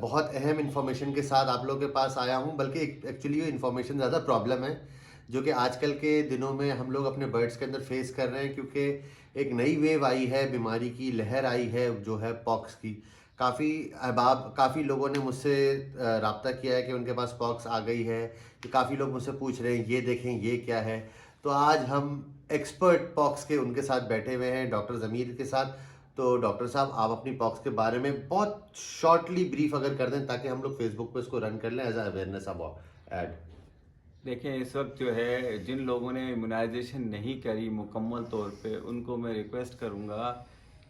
बहुत अहम इन्फॉर्मेशन के साथ आप लोगों के पास आया हूँ, बल्कि एक्चुअली ये इन्फॉर्मेशन ज़्यादा प्रॉब्लम है, जो कि आजकल के दिनों में हम लोग अपने बर्ड्स के अंदर फेस कर रहे हैं, क्योंकि एक नई वेव आई है, बीमारी की लहर आई है जो है पॉक्स की। काफ़ी लोगों ने मुझसे राब्ता किया है कि उनके पास पॉक्स आ गई है, कि काफ़ी लोग मुझसे पूछ रहे हैं ये देखें ये क्या है। तो आज हम एक्सपर्ट पॉक्स के उनके साथ बैठे हुए हैं, डॉक्टर ज़मीर के साथ। तो डॉक्टर साहब, आप अपनी पॉक्स के बारे में बहुत शॉर्टली ब्रीफ अगर कर दें, ताकि हम लोग फेसबुक पे इसको रन कर लें एज अवेयरनेस अबाउट एड। देखें, इस वक्त जो है जिन लोगों ने इम्यूनाइजेशन नहीं करी मुकम्मल तौर पे, उनको मैं रिक्वेस्ट करूंगा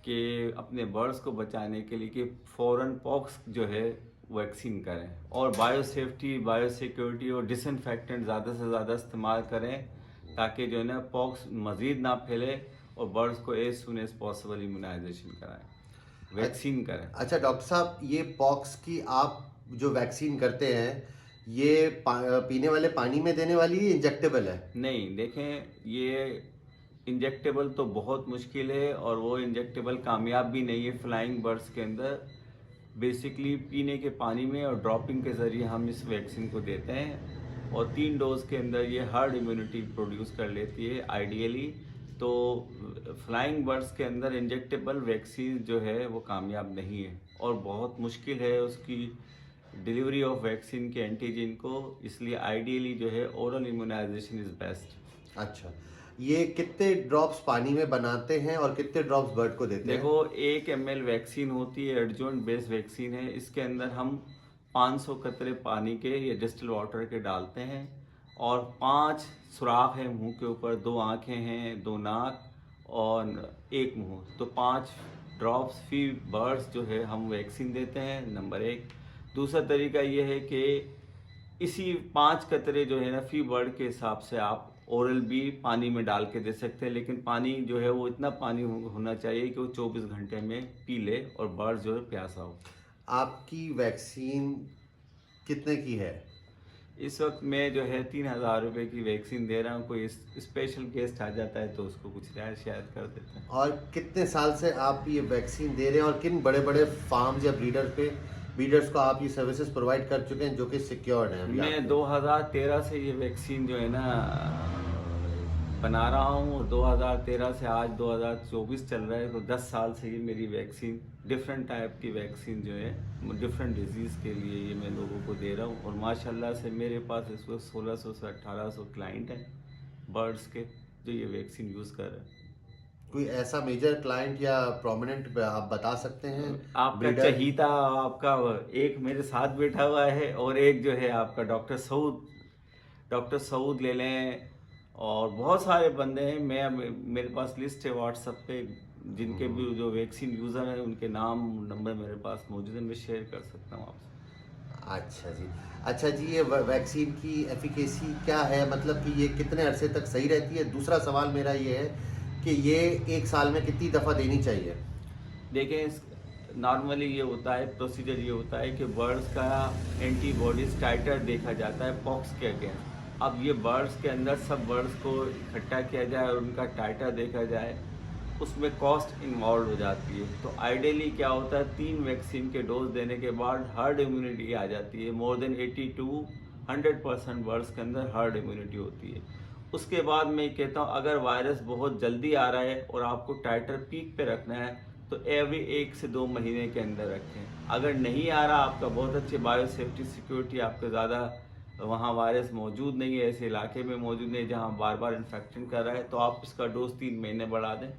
कि अपने बर्ड्स को बचाने के लिए कि फ़ौरन पॉक्स जो है वैक्सीन करें, और बायोसेफ्टी, बायोसिक्योरिटी और डिसइंफेक्टेंट ज़्यादा से ज़्यादा इस्तेमाल करें, ताकि जो है ना पॉक्स मज़ीद ना फैले, और बर्ड्स को as soon as possible immunization कराएं, वैक्सीन करें। अच्छा डॉक्टर साहब, ये पॉक्स की आप जो वैक्सीन करते हैं, ये पीने वाले पानी में देने वाली इंजेक्टेबल है? नहीं, देखें, ये इंजेक्टेबल तो बहुत मुश्किल है, और वो इंजेक्टेबल कामयाब भी नहीं है फ्लाइंग बर्ड्स के अंदर। बेसिकली पीने के पानी में और ड्रॉपिंग के ज़रिए हम इस वैक्सीन को देते हैं, और 3 डोज के अंदर ये हर्ड इम्यूनिटी प्रोड्यूस कर लेती है आइडियली। तो फ्लाइंग बर्ड्स के अंदर इंजेक्टेबल वैक्सीन जो है वो कामयाब नहीं है, और बहुत मुश्किल है उसकी डिलीवरी ऑफ वैक्सीन के एंटीजन को, इसलिए आइडियली जो है ओरल इम्यूनाइजेशन इज़ बेस्ट। अच्छा, ये कितने ड्रॉप्स पानी में बनाते हैं और कितने ड्रॉप्स बर्ड को देते हैं? देखो, 1 ml वैक्सीन होती है, एडजुवेंट बेस्ड वैक्सीन है। इसके अंदर हम 500 कतरे पानी के या डिस्टिल वाटर के डालते हैं, और 5 सुराख हैं मुंह के ऊपर, 2 आंखें हैं, 2 नाक और 1 मुंह, तो 5 ड्रॉप्स फी बर्ड्स जो है हम वैक्सीन देते हैं, नंबर 1। दूसरा तरीका ये है कि इसी 5 कतरे जो है ना फी बर्ड के हिसाब से आप ओरल भी पानी में डाल के दे सकते हैं, लेकिन पानी जो है वो इतना पानी होना चाहिए कि वो 24 घंटे में पी ले और बर्ड जो है प्यासा हो। आपकी वैक्सीन कितने की है? इस वक्त मैं जो है 3,000 रुपये की वैक्सीन दे रहा हूँ। कोई स्पेशल गेस्ट आ जाता है तो उसको कुछ रियायत शायद कर देते हैं। और कितने साल से आप ये वैक्सीन दे रहे हैं, और किन बड़े बड़े फार्म्स या ब्रीडर्स को आप ये सर्विसेज प्रोवाइड कर चुके हैं जो कि सिक्योर्ड हैं अभी मैं आपके? 2013 से ये वैक्सीन जो है ना बना रहा हूँ। 2013 से आज 2024 चल रहा है, तो 10 साल से ये मेरी वैक्सीन, डिफरेंट टाइप की वैक्सीन जो है डिफरेंट डिजीज़ के लिए ये मैं लोगों को दे रहा हूँ। और माशाल्लाह से मेरे पास इस वक्त 1600 से 1800 क्लाइंट हैं बर्ड्स के, जो ये वैक्सीन यूज़ कर रहे हैं। कोई ऐसा मेजर क्लाइंट या प्रोमिनेंट आप बता सकते हैं? आपका ब्रीडर? चहीता, आपका एक मेरे साथ बैठा हुआ है, और एक जो है आपका डॉक्टर सऊद ले लें, और बहुत सारे बंदे हैं। मेरे पास लिस्ट है व्हाट्सएप पे, जिनके भी जो वैक्सीन यूज़र हैं उनके नाम नंबर मेरे पास मौजूद है, मैं शेयर कर सकता हूँ आपसे। अच्छा जी, ये वैक्सीन की एफिकेसी क्या है, मतलब कि ये कितने अरसे तक सही रहती है? दूसरा सवाल मेरा ये है कि ये 1 साल में कितनी दफ़ा देनी चाहिए? देखें, नॉर्मली ये होता है, प्रोसीजर ये होता है कि बर्ड्स का एंटीबॉडीज टाइटर देखा जाता है पॉक्स के अगेंस्ट। अब ये बर्ड्स के अंदर सब बर्ड्स को इकट्ठा किया जाए और उनका टाइटर देखा जाए, उसमें कॉस्ट इन्वॉल्व हो जाती है। तो आइडियली क्या होता है, 3 वैक्सीन के डोज देने के बाद हर्ड इम्यूनिटी आ जाती है। मोर देन 80 टू 100% बर्ड्स के अंदर हर्ड इम्यूनिटी होती है। उसके बाद मैं कहता हूँ, अगर वायरस बहुत जल्दी आ रहा है और आपको टाइटर पीक पे रखना है, तो एवरी 1 से 2 महीने के अंदर रखें। अगर नहीं आ रहा, आपका बहुत अच्छे बायोसेफ्टी सिक्योरिटी, आपके ज़्यादा वहाँ वायरस मौजूद नहीं है, ऐसे इलाके में मौजूद नहीं जहाँ बार बार इन्फेक्शन कर रहा है, तो आप इसका डोज 3 महीने बढ़ा दें,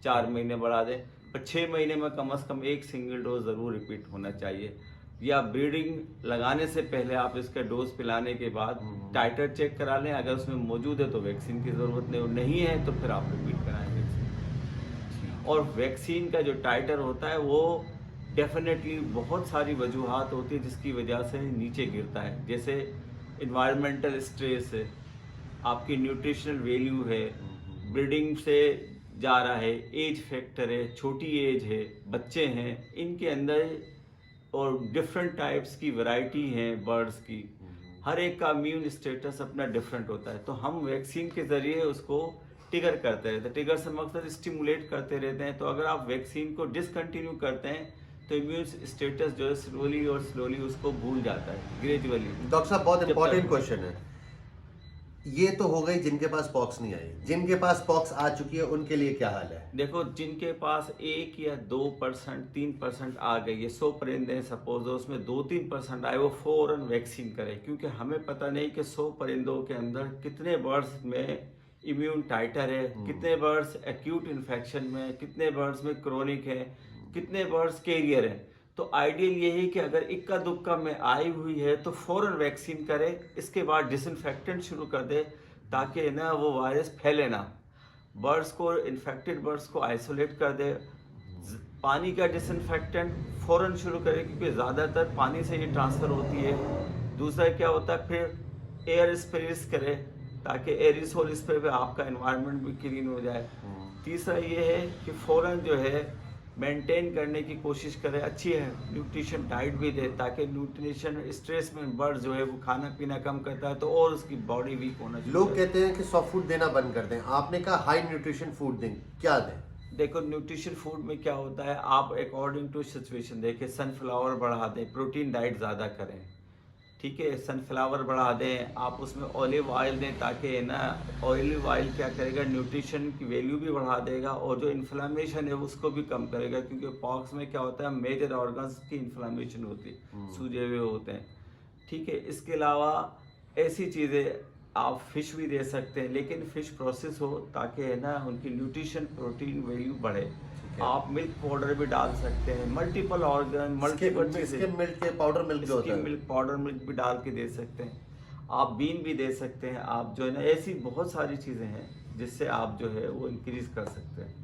4 महीने बढ़ा दें, पर 6 महीने में कम से कम एक सिंगल डोज ज़रूर रिपीट होना चाहिए। या ब्रीडिंग लगाने से पहले आप इसका डोज पिलाने के बाद टाइटर चेक करा लें। अगर उसमें मौजूद है तो वैक्सीन की ज़रूरत नहीं, और नहीं है तो फिर आप रिपीट कराएं वैक्सीन। और वैक्सीन का जो टाइटर होता है वो डेफिनेटली बहुत सारी वजूहात होती है जिसकी वजह से नीचे गिरता है, जैसे इन्वायरमेंटल स्ट्रेस है, आपकी न्यूट्रिशनल वैल्यू है, ब्रीडिंग से जा रहा है, एज फैक्टर है, छोटी एज है, बच्चे हैं इनके अंदर, और डिफरेंट टाइप्स की वैरायटी हैं बर्ड्स की, हर एक का इम्यून स्टेटस अपना डिफरेंट होता है। तो हम वैक्सीन के ज़रिए उसको ट्रिगर करते रहते हैं। ट्रिगर से मकसद स्टिमुलेट करते रहते हैं। तो अगर आप वैक्सीन को डिसकंटिन्यू करते हैं तो इम्यून स्टेटस जो है स्लोली और स्लोली उसको भूल जाता है, ग्रेजुअली। डॉक्टर साहब बहुत जब इंपॉर्टेंट तक क्वेश्चन है, ये तो हो गई जिनके पास पॉक्स नहीं आई, जिनके पास पॉक्स आ चुकी है उनके लिए क्या हाल है? देखो, जिनके पास 1 या 2%, 3% आ गई है, 100 परिंदे सपोज उसमें 2-3% आए, वो फ़ौरन वैक्सीन करें, क्योंकि हमें पता नहीं कि 100 परिंदों के अंदर कितने बर्ड्स में इम्यून टाइटर है, कितने बर्ड्स एक्यूट इन्फेक्शन में, कितने बर्ड्स में क्रोनिक है, कितने बर्ड्स कैरियर हैं। तो आइडियल ये है कि अगर इक्का दुक्का में आई हुई है तो फ़ौरन वैक्सीन करें, इसके बाद डिसइंफेक्टेंट शुरू कर दे ताकि ना वो वायरस फैले ना। बर्ड्स को, इन्फेक्टेड बर्ड्स को आइसोलेट कर दे। पानी का डिसइंफेक्टेंट फ़ौरन शुरू करें, क्योंकि ज़्यादातर पानी से ये ट्रांसफ़र होती है। दूसरा क्या होता है, फिर एयर स्प्रेस करें ताकि एरिसोल स्प्रे पे आपका एनवायरनमेंट भी क्लीन हो जाए। तीसरा ये है कि फ़ौरन जो है मेंटेन करने की कोशिश करें, अच्छी है न्यूट्रिशन डाइट भी दे, ताकि न्यूट्रिशन स्ट्रेस में बर्ड जो है वो खाना पीना कम करता है तो और उसकी बॉडी वीक होना चाहिए। लोग कहते हैं कि सॉफ्ट फूड देना बंद कर दें, आपने कहा हाई न्यूट्रिशन फूड दें, क्या दें? देखो, न्यूट्रिशन फूड में क्या होता है, आप अकॉर्डिंग टू सिचुएशन देखें, सनफ्लावर बढ़ा दें, प्रोटीन डाइट ज़्यादा करें, ठीक है, सनफ्लावर बढ़ा दें, आप उसमें ऑलिव ऑयल दें ताकि ना ऑलिव ऑयल क्या करेगा, न्यूट्रिशन की वैल्यू भी बढ़ा देगा और जो इन्फ्लामेशन है उसको भी कम करेगा, क्योंकि पॉक्स में क्या होता है, मेजर ऑर्गन्स की इन्फ्लामेशन होती है, सूजे हुए होते हैं, ठीक है। इसके अलावा ऐसी चीज़ें आप फिश भी दे सकते हैं, लेकिन फिश प्रोसेस हो ताकि है ना उनकी न्यूट्रिशन प्रोटीन वैल्यू बढ़े। आप मिल्क पाउडर भी डाल सकते हैं, मल्टीपल ऑर्गन, मल्टीपल चीज़ें, स्किम मिल्क के पाउडर मिल्क जो होता स्किम है, मिल्क, पाउडर मिल्क भी डाल के दे सकते हैं। आप बीन भी दे सकते हैं, आप जो है ना, ऐसी बहुत सारी चीज़ें हैं जिससे आप जो है वो इंक्रीज कर सकते हैं,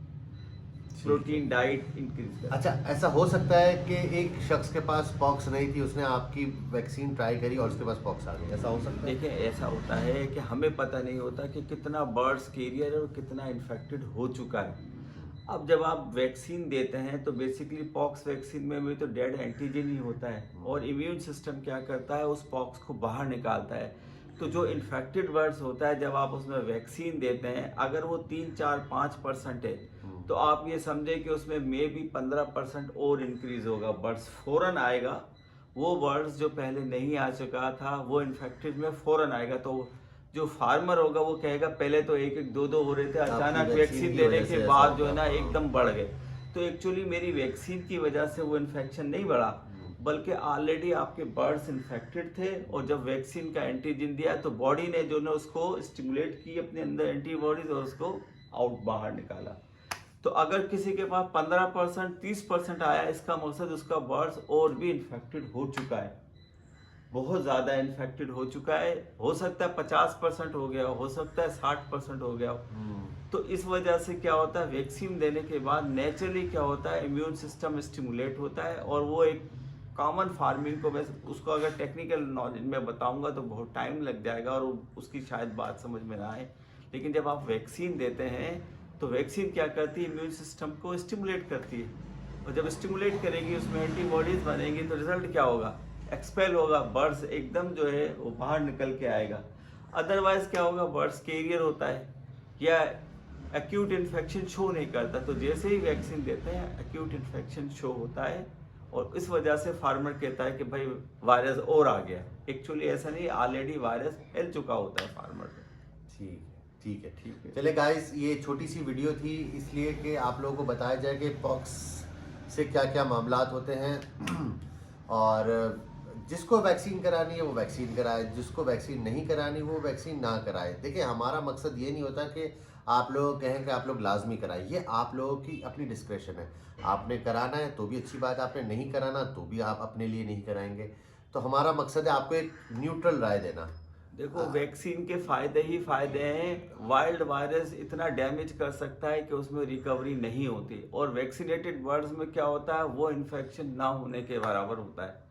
प्रोटीन डाइट इंक्रीज कर। अच्छा, ऐसा हो सकता है कि एक शख्स के पास पॉक्स नहीं थी, उसने आपकी वैक्सीन ट्राई करी और उसके पास पॉक्स आ गई, ऐसा हो सकता है? देखिए, ऐसा होता है कि हमें पता नहीं होता कि कितना बर्ड्स कैरियर है और कितना इन्फेक्टेड हो चुका है। अब जब आप वैक्सीन देते हैं तो बेसिकली पॉक्स वैक्सीन में भी तो डेड एंटीजन ही होता है और इम्यून सिस्टम क्या करता है, उस पॉक्स को बाहर निकालता है। तो जो इन्फेक्टेड बर्ड्स होता है, जब आप उसमें वैक्सीन देते हैं, अगर वो 3-4-5% है तो आप ये समझें कि उसमें मे भी 15% और इंक्रीज होगा, बर्ड्स फ़ौरन आएगा। वो बर्ड्स जो पहले नहीं आ चुका था वो इन्फेक्टेड में फ़ौरन आएगा। तो जो फार्मर होगा वो कहेगा पहले तो 1-1, 2-2 हो रहे थे, अचानक वैक्सीन देने के बाद जो है ना एकदम बढ़ गए। तो एक्चुअली मेरी वैक्सीन की वजह से वो इन्फेक्शन नहीं बढ़ा, बल्कि ऑलरेडी आपके बर्ड्स इन्फेक्टेड थे और जब वैक्सीन का एंटीजन दिया तो बॉडी ने जो ना उसको स्टिमुलेट की अपने अंदर एंटीबॉडीज और उसको आउट बाहर निकाला। तो अगर किसी के पास 15%, 30% आया, इसका मकसद उसका बर्ड्स और भी इन्फेक्टेड हो चुका है, बहुत ज़्यादा इन्फेक्टेड हो चुका है। हो सकता है 50% हो गया, हो सकता है 60% हो गया। तो इस वजह से क्या होता है, वैक्सीन देने के बाद नेचुरली क्या होता है, इम्यून सिस्टम स्टिमुलेट होता है और वो एक कॉमन फार्मिंग को, मैं उसको अगर टेक्निकल नॉलेज में बताऊंगा तो बहुत टाइम लग जाएगा और उसकी शायद बात समझ में ना आए। लेकिन जब आप वैक्सीन देते हैं तो वैक्सीन क्या करती है, इम्यून सिस्टम को स्टिमुलेट करती है और जब स्टिमुलेट करेगी उसमें एंटीबॉडीज बनेंगी तो रिजल्ट क्या होगा, एक्सपेल होगा, बर्ड्स एकदम जो है वो बाहर निकल के आएगा। अदरवाइज क्या होगा, बर्ड्स कैरियर होता है या एक्यूट इन्फेक्शन शो नहीं करता, तो जैसे ही वैक्सीन देते हैं एक्यूट इन्फेक्शन शो होता है और इस वजह से फार्मर कहता है कि भाई वायरस और आ गया। एक्चुअली ऐसा नहीं, ऑलरेडी वायरस फैल चुका होता है फार्मर पे। ठीक है। चले गाइस, ये छोटी सी वीडियो थी इसलिए कि आप लोगों को बताया जाए कि पॉक्स से क्या क्या मामलात होते हैं और जिसको वैक्सीन करानी है वो वैक्सीन कराए, जिसको वैक्सीन नहीं करानी वो वैक्सीन ना कराए। देखिए, हमारा मकसद ये नहीं होता कि आप लोग कहें कि आप लोग लाजमी कराएं, ये आप लोगों की अपनी डिस्क्रेशन है। आपने कराना है तो भी अच्छी बात, आपने नहीं कराना तो भी आप अपने लिए नहीं कराएंगे। तो हमारा मकसद है आपको एक न्यूट्रल राय देना। देखो, वैक्सीन के फायदे ही फायदे हैं। वाइल्ड वायरस इतना डैमेज कर सकता है कि उसमें रिकवरी नहीं होती और वैक्सीनेटेड बर्ड्स में क्या होता है, वो इन्फेक्शन ना होने के बराबर होता है,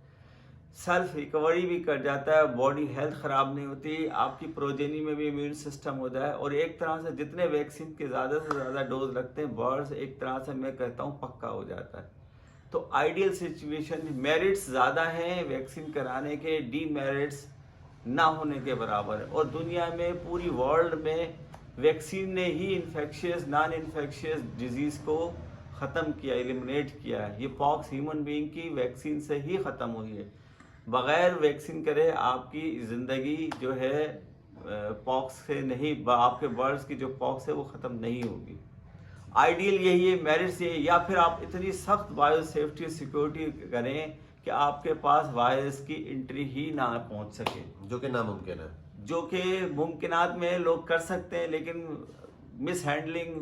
सेल्फ रिकवरी भी कर जाता है, बॉडी हेल्थ ख़राब नहीं होती, आपकी प्रोजेनी में भी इम्यून सिस्टम हो जाए। और एक तरह से जितने वैक्सीन के ज़्यादा से ज़्यादा डोज लगते हैं, बर्ड्स एक तरह से मैं कहता हूँ पक्का हो जाता है। तो आइडियल सिचुएशन, मेरिट्स ज़्यादा हैं वैक्सीन कराने के, डीमेरिट्स ना होने के बराबर है। और दुनिया में, पूरी वर्ल्ड में वैक्सीन ने ही इन्फेक्शियस, नॉन इन्फेक्शियस डिजीज़ को ख़त्म किया, एलिमिनेट किया है। ये पॉक्स ह्यूमन बीइंग की वैक्सीन से ही ख़त्म हुई है। बग़ैर वैक्सीन करे आपकी ज़िंदगी जो है पॉक्स से नहीं, आपके बर्ड्स की जो पॉक्स है वो ख़त्म नहीं होगी। आइडियल यही है, मेरिट्स यही, या फिर आप इतनी सख्त बायो सेफ्टी सिक्योरिटी करें कि आपके पास वायरस की एंट्री ही ना पहुंच सके, जो कि नामुमकिन है। जो कि मुमकिनात में लोग कर सकते हैं, लेकिन मिस हैंडलिंग,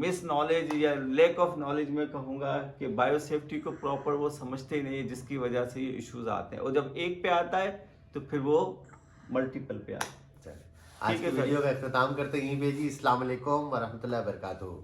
मिस नॉलेज या लैक ऑफ नॉलेज में कहूँगा कि बायो सेफ्टी को प्रॉपर वो समझते ही नहीं है, जिसकी वजह से ये इश्यूज आते हैं। और जब एक पे आता है तो फिर वो मल्टीपल पे आता है। आज ठीक की है सर। वीडियो का इख्तिताम करते हैं यहीं पे जी। अस्सलाम वालेकुम वरहमतुल्लाहि वबरकातुहू।